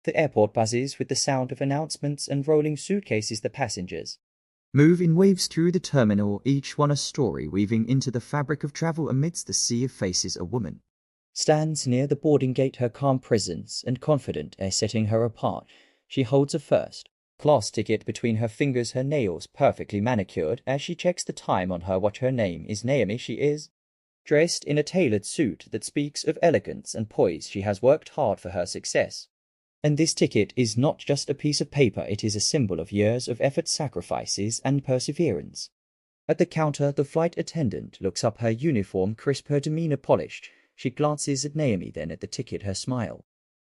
The airport buzzes with the sound of announcements and rolling suitcases the passengers move in waves through the terminal, each one a story weaving into the fabric of travel amidst the sea of faces. A woman stands near the boarding gate, her calm presence and confident air setting her apart. She holds a first-class ticket between her fingers, her nails perfectly manicured. As she checks the time on her watch, her name is Naomi. She is dressed in a tailored suit that speaks of elegance and poise. She has worked hard for her success. And this ticket is not just a piece of paper, it is a symbol of years of effort, sacrifices, and perseverance. At the counter, the flight attendant looks up, her uniform crisp, her demeanor polished. She glances at Naomi, then at the ticket. Her smile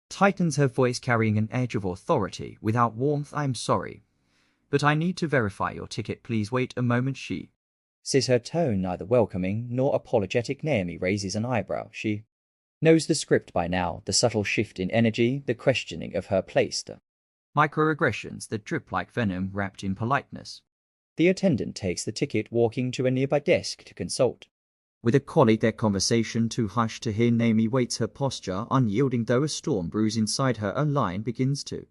tightens, her voice carrying an edge of authority without warmth. "I'm sorry, but I need to verify your ticket. Please wait a moment," she says, her tone neither welcoming nor apologetic. Naomi raises an eyebrow. She knows the script by now, the subtle shift in energy, the questioning of her place, the microaggressions that drip like venom wrapped in politeness. The attendant takes the ticket, walking to a nearby desk to consult with a colleague, their conversation too hushed to hear. Naomi waits, her posture unyielding, though a storm brews inside her. A line begins to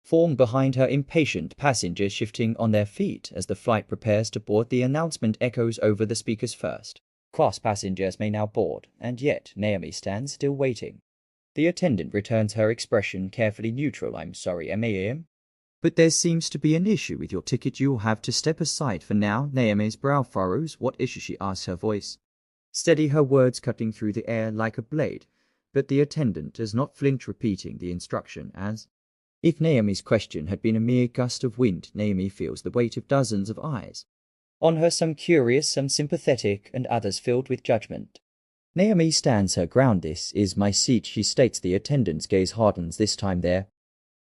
form behind her, impatient passengers shifting on their feet as the flight prepares to board. The announcement echoes over the speakers. First-class passengers may now board, and yet Naomi stands still waiting. The attendant returns her expression carefully neutral. "I'm sorry, ma'am, but there seems to be an issue with your ticket. You'll have to step aside for now." Naomi's brow furrows. "What issue?" she asks, her voice steady, her words cutting through the air like a blade. But the attendant does not flinch, repeating the instruction as if Naomi's question had been a mere gust of wind. Naomi feels the weight of dozens of eyes on her, some curious, some sympathetic, and others filled with judgment. Naomi stands her ground. "This is my seat," she states. The attendant's gaze hardens. This time there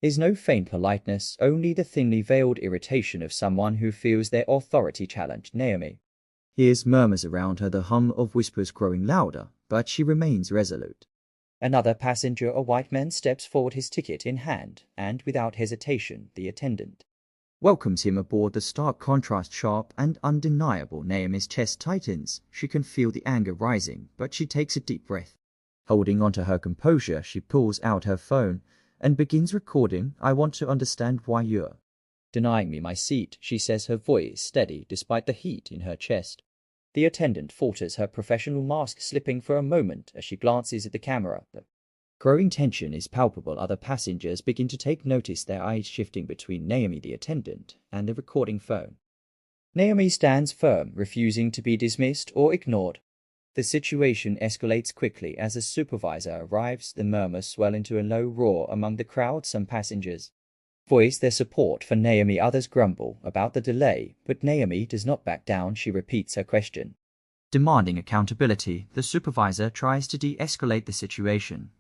is no faint politeness, only the thinly veiled irritation of someone who feels their authority challenged. Naomi hears murmurs around her, the hum of whispers growing louder, but she remains resolute. Another passenger, a white man, steps forward, his ticket in hand, and without hesitation the attendant welcomes him aboard. The stark contrast sharp and undeniable. Naomi's chest tightens. She can feel the anger rising, but she takes a deep breath. Holding onto her composure, she pulls out her phone and begins recording. "I want to understand why you're denying me my seat," she says, her voice steady despite the heat in her chest. The attendant falters, her professional mask slipping for a moment as she glances at the camera. The growing tension is palpable. Other passengers begin to take notice, their eyes shifting between Naomi, the attendant, and the recording phone. Naomi stands firm, refusing to be dismissed or ignored. The situation escalates quickly as a supervisor arrives. The murmurs swell into a low roar among the crowd. Some passengers voice their support for Naomi, others grumble about the delay, but Naomi does not back down. She repeats her question, demanding accountability. The supervisor tries to de-escalate the situation,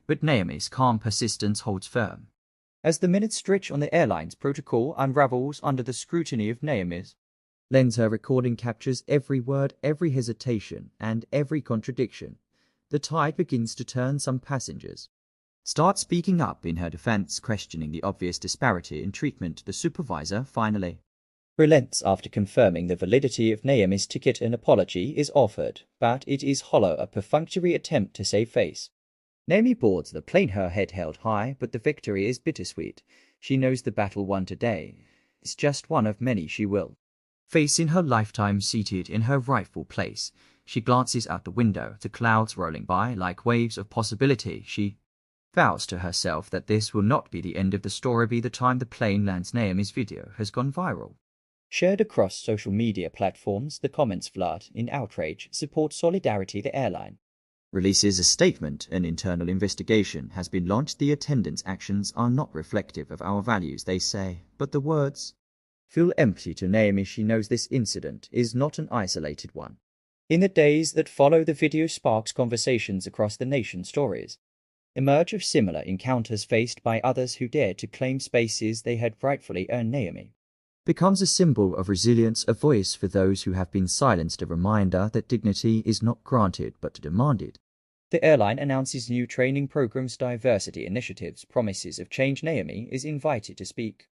but Naomi's calm persistence holds firm. As the minutes stretch on, the airline's protocol unravels under the scrutiny of Naomi's lens. Her recording captures every word, every hesitation, and every contradiction. The tide begins to turn. Some passengers start speaking up in her defense, questioning the obvious disparity in treatment. The supervisor finally relents after confirming the validity of Naomi's ticket. An apology is offered, but it is hollow, a perfunctory attempt to save face. Naomi boards the plane, her head held high, but the victory is bittersweet. She knows the battle won today is just one of many she will face in her lifetime. Seated in her rightful place, she glances out the window, the clouds rolling by like waves of possibility. She vows to herself that this will not be the end of the story. By the time the plane lands, Naomi's video has gone viral. Shared across social media platforms, the comments flood in outrage, support, solidarity. The airline releases a statement. "An internal investigation has been launched. The attendant's actions are not reflective of our values," they say, but the words feel empty to Naomi. She knows this incident is not an isolated one. In the days that follow, the video sparks conversations across the nation. Stories emerge of similar encounters faced by others who dared to claim spaces they had rightfully earned. Naomi becomes a symbol of resilience, a voice for those who have been silenced, a reminder that dignity is not granted but demanded. The airline announces new training programs, diversity initiatives, promises of change. Naomi is invited to speak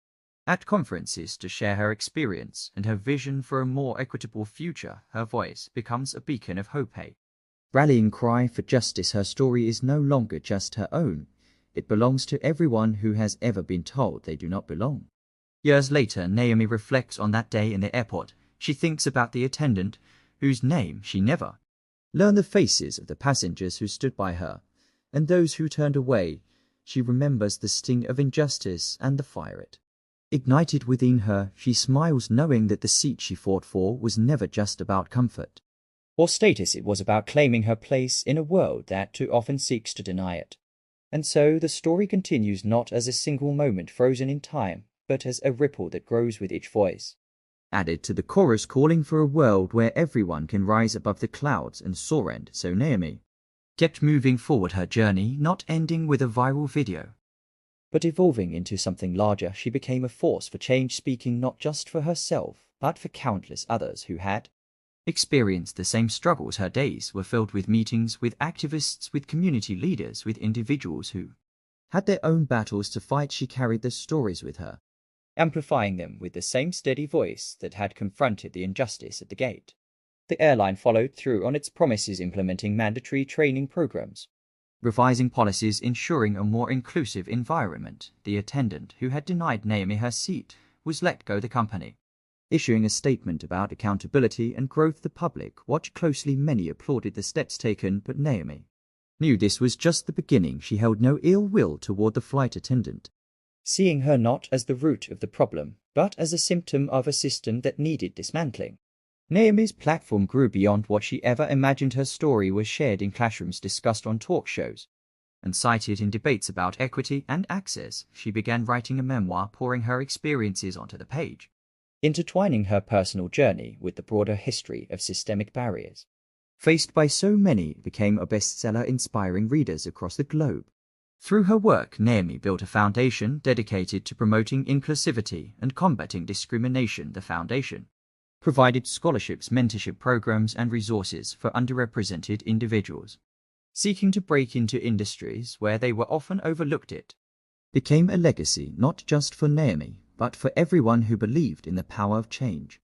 at conferences to share her experience and her vision for a more equitable future. Her voice becomes a beacon of hope, a rallying cry for justice. Her story is no longer just her own. It belongs to everyone who has ever been told they do not belong. Years later, Naomi reflects on that day in the airport. She thinks about the attendant, whose name she never learned, the faces of the passengers who stood by her, and those who turned away. She remembers the sting of injustice and the fire it ignited within her. She smiles, knowing that the seat she fought for was never just about comfort or status. It was about claiming her place in a world that too often seeks to deny it. And so the story continues, not as a single moment frozen in time, but as a ripple that grows with each voice. Added to the chorus calling for a world where everyone can rise above the clouds and soar. And so Naomi kept moving forward her journey, not ending with a viral video, but evolving into something larger. She became a force for change, speaking not just for herself, but for countless others who had experienced the same struggles. Her days were filled with meetings with activists, with community leaders, with individuals who had their own battles to fight. She carried their stories with her, amplifying them with the same steady voice that had confronted the injustice at the gate. The airline followed through on its promises, implementing mandatory training programs, revising policies, ensuring a more inclusive environment. The attendant who had denied Naomi her seat was let go. The company issuing a statement about accountability and growth. The public watched closely. Many applauded the steps taken, but Naomi knew this was just the beginning. She held no ill will toward the flight attendant, seeing her not as the root of the problem, but as a symptom of a system that needed dismantling. Naomi's platform grew beyond what she ever imagined. Her story was shared in classrooms, discussed on talk shows, and cited in debates about equity and access. She began writing a memoir, pouring her experiences onto the page, intertwining her personal journey with the broader history of systemic barriers faced by so many. It became a bestseller, inspiring readers across the globe. Through her work, Naomi built a foundation dedicated to promoting inclusivity and combating discrimination. The foundation provided scholarships, mentorship programs, and resources for underrepresented individuals seeking to break into industries where they were often overlooked. It became a legacy not just for Naomi, but for everyone who believed in the power of change.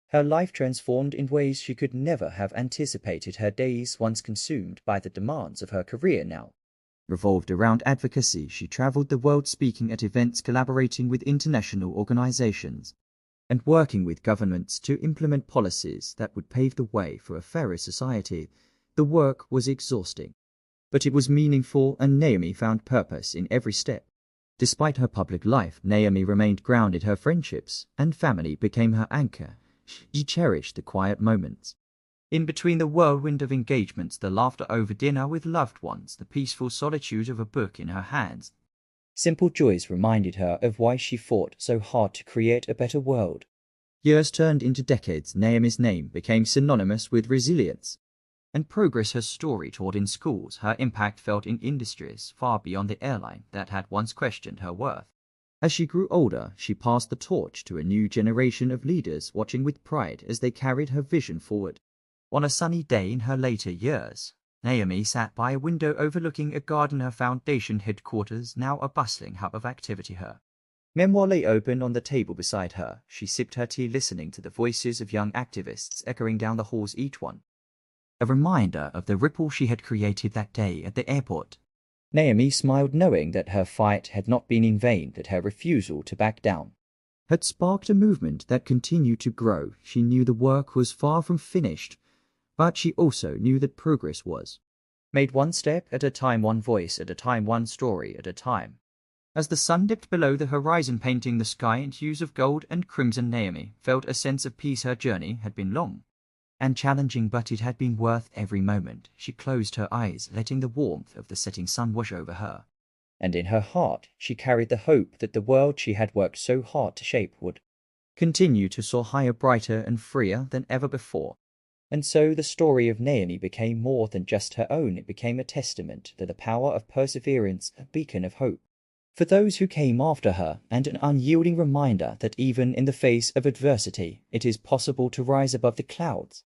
Her life transformed in ways she could never have anticipated. Her days, once consumed by the demands of her career, now revolved around advocacy. She traveled the world speaking at events, collaborating with international organizations, and working with governments to implement policies that would pave the way for a fairer society. The work was exhausting, but it was meaningful, and Naomi found purpose in every step. Despite her public life, Naomi remained grounded. Her friendships and family became her anchor. She cherished the quiet moments in between the whirlwind of engagements, the laughter over dinner with loved ones, the peaceful solitude of a book in her hands. Simple joys reminded her of why she fought so hard to create a better world. Years turned into decades. Naomi's name became synonymous with resilience and progress. Her story taught in schools, her impact felt in industries far beyond the airline that had once questioned her worth. As she grew older, she passed the torch to a new generation of leaders, watching with pride as they carried her vision forward. On a sunny day in her later years, Naomi sat by a window overlooking a garden. Her foundation headquarters, now a bustling hub of activity. Her memoir lay open on the table beside her. She sipped her tea, listening to the voices of young activists echoing down the halls, each one a reminder of the ripple she had created that day at the airport. Naomi smiled, knowing that her fight had not been in vain, that her refusal to back down had sparked a movement that continued to grow. She knew the work was far from finished, but she also knew that progress was made one step at a time, one voice at a time, one story at a time. As the sun dipped below the horizon, painting the sky in hues of gold and crimson, Naomi felt a sense of peace. Her journey had been long and challenging, but it had been worth every moment. She closed her eyes, letting the warmth of the setting sun wash over her. And in her heart, she carried the hope that the world she had worked so hard to shape would continue to soar higher, brighter, and freer than ever before. And so the story of Naomi became more than just her own. It became a testament to the power of perseverance, a beacon of hope for those who came after her, and an unyielding reminder that even in the face of adversity, it is possible to rise above the clouds.